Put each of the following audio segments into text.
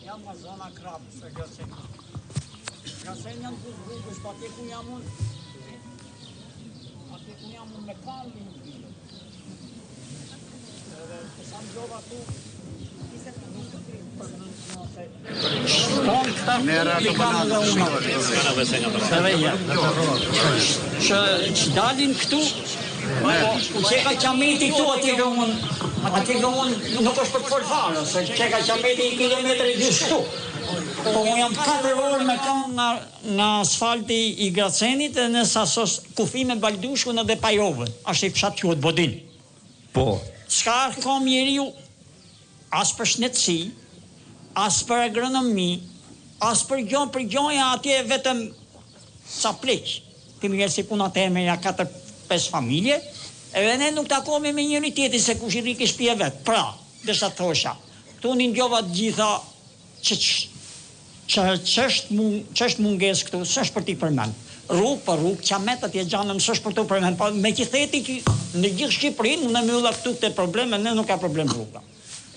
Jam nga zona Krapës, e Gracenë. Gracenë janë buzë, pa te ku jam unë. Ate ku jam unë me kanë një bile. Edhe pësa më gjova tu, që dalin këtu, u qeka qameti tu, atje ka unë nuk është për folfarë, se qeka qameti i kilometri 2 shtu. Po unë jam 4 orë me kanë nga asfalti i Gracenit e në sasos kufi me Baldushku në dhe Pajovën, ashtë i fshat qëtë Bodin. Po. Ska kom njeriu as për shnetësi, as për agronomi, as për gjonja atje vetëm sa pleq. Ti më gjerë si punat e me ja 4-5 familje, edhe ne nuk takomi me njëri tjetri se kush i riki shpje vetë. Pra, dërsa thosha, këtu një njova të gjitha që është munges këtu, së është për ti përmen. Rrugë për rrugë, qamet atje gjanëm, së është për të përmen. Me që theti që në gjithë Shqipërinë, në më ulla këtu këte probleme, ne nuk ka problem rrugë.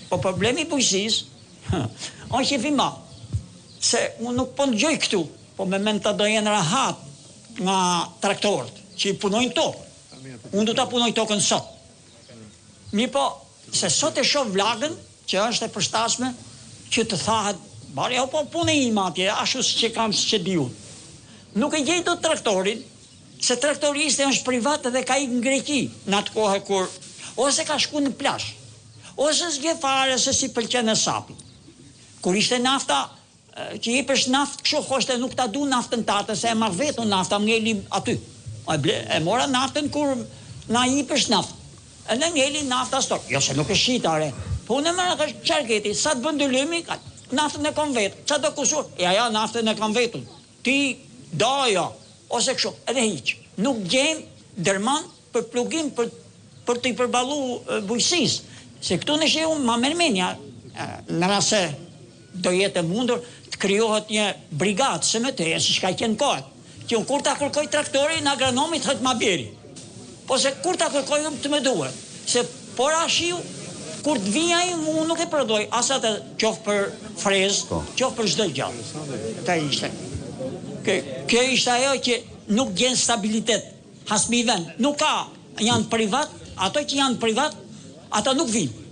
Po problemi bujësis, on që fima, se unë nuk po në gjoj këtu, po me mend të dojen rahat nga traktorët, që i punojnë tokë. Unë du të punoj tokën sot. Mi po, se sot e shoh vlagën, që është e përshtatshme, që të thahet, bari, po punë i ima atje, ashtu së që kam së që di unë. Nuk e gjej do traktorin, se traktoriste është privat edhe ka i në Greqi, në atë kohë kur, ose ka shku në plash, ose s'gje fare se si pëlqen e sapi. Kur ishte nafta, që i pësh naftë kësho hoshte nuk ta du naftën tate, se e marrë vetu nafta, më ngeli aty. E mora naftën kur na i pësh naftë. E në ngeli nafta stok. Jo se nuk e shqitare. Po unë e mërë kështë qarketi, sa të bëndëllimi, naftën e kom vetë. Qa do kusur? Ja, naftën e kom vetën. Ti, daja, ose kësho, edhe hiqë. Nuk gjem dërman për plugim për të i përbalu bujësis. Se këtu në që unë ma mërmenja, në rase do jetë e mundur, të kryohet një brigatë, se me teje, si shka i kjenë kohët. Që unë kur ta kërkoj traktori, në agronomit hëtë ma bjeri. Po se kur ta kërkoj të me duhet. Se por ashiu, kur të vijaj, unë nuk e përdoj, asat e qofë për frezë, qofë për shdoj gjallë. Ta ishte. Kjo ishte ajo që nuk gjenë stabilitet, hasmi vend. Nuk ka, janë privat, ato që janë privat, ata nuk vinë.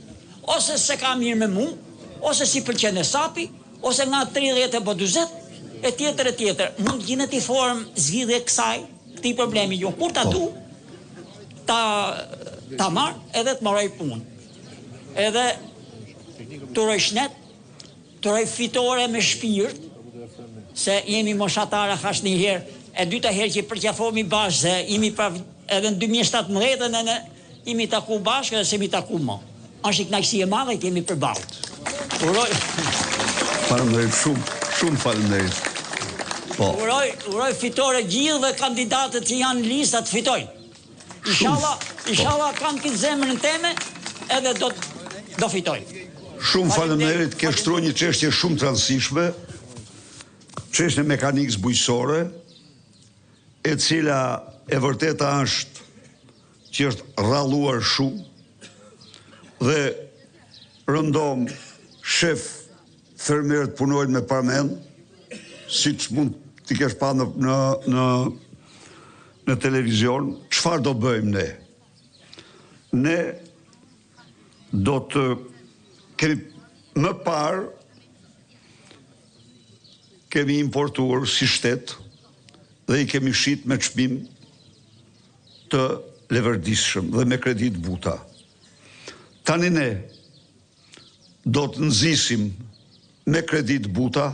Ose se ka mirë me mu, ose si pëlqen e sapi, ose nga 30 e po 20, e tjetër. Mund gjine t'i formë zgjidhje kësaj, këti problemi jo. Kur ta du, ta marë edhe të maroj punë. Edhe të roj shnet, të roj fitore me shpirt, se jemi moshatara hash një herë, e dyta herë që përqafomi bashkë, se imi edhe në 2017 imi taku bashkë edhe se mi taku ma. Ashtë i knaqësi e madhe, kemi përbalë. Falënderit, shumë falënderit. Uroj fitore gjithë dhe kandidatët që janë në listat fitojnë. Inshallah kanë këtë zemrën teme edhe do fitojnë. Shumë falënderit, ke shtruar një çështje shumë të rëndësishme, çështje mekanikës bujqësore, e cila e vërteta është që është rralluar shumë dhe rëndom shef fermerët punojnë me parmen, si që mund t'i kesh pa në televizion, çfarë do bëjmë ne? Ne do të kemi më parë kemi importuar si shtet dhe i kemi shit me çmim të leverdishëm dhe me kredit buta. Tani ne do të nxisim me kredit buta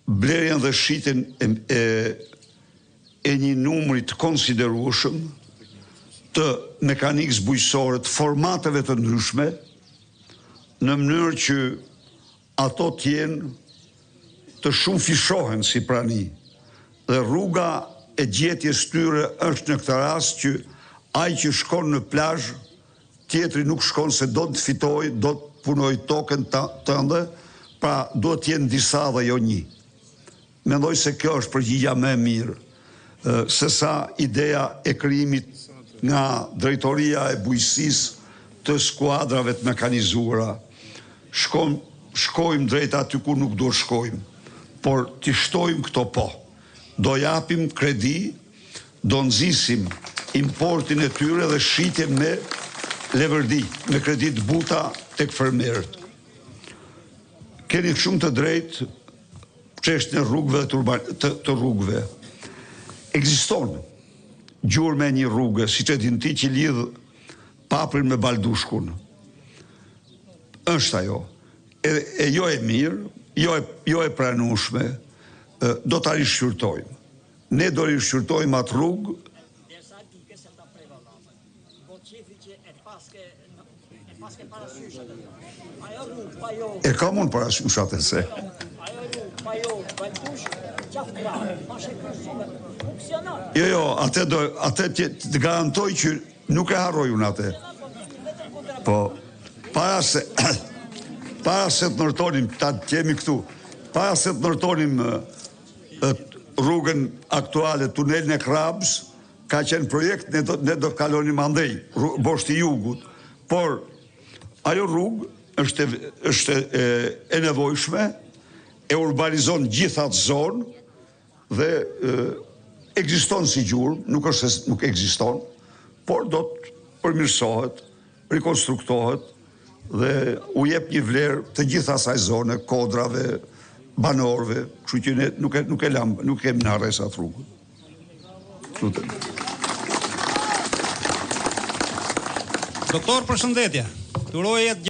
blerjen dhe shitjen e një numri të konsiderueshëm të mekanikës bujqësore të formateve të ndryshme, në mënyrë që ato t'jenë të shumë fishohen si prani. Dhe rruga e gjetjes tyre është në këtë rast që ai që shkon në plazh, tjetri nuk shkon se do të fitoj, do të punoj tokën tënde, pra do të jenë disa dhe jo një. Mendoj se kjo është përgjigja më e mirë, sesa ideja e krijimit nga drejtoria e bujqësisë të skuadrave të mekanizuara, shkojmë drejt aty ku nuk do shkojmë, por t'i shtojmë këto po. Do japim kredi, do nxisim importin e tyre dhe shitjen me leverdi, me kredit buta tek fermerët. Keni shumë të drejtë çështën e rrugëve të rrugëve. Ekziston gjurmë e një rrugë, siç e din ti, që lidh Paprin me Baldushkun. Është ajo. E jo e mirë, jo e pranueshme, do ta rishqyrtojmë. Ne do rishqyrtojmë atë rrugë. E kam unë parasysh atë se. Jo, atë të garantoj që nuk e harroj unë atë. Po, para se të ndërtonim, ta kemi këtu, para se të ndërtonim rrugën aktuale, tunelin e Krabs, ka qenë projekt, ne do kalonim andej, boshti jugut, por ajo rrugë është e nevojshme, e urbanizon gjithat zonë dhe ekziston si gjurmë, nuk është se nuk ekziston, por do të përmirësohet, rekonstruktohet dhe u jep një vlerë të gjitha asaj zone, kodrave, banorëve, kështu që ne nuk kemi në harres atë rrugë. Doktor, përshëndetje. Të uroj jetë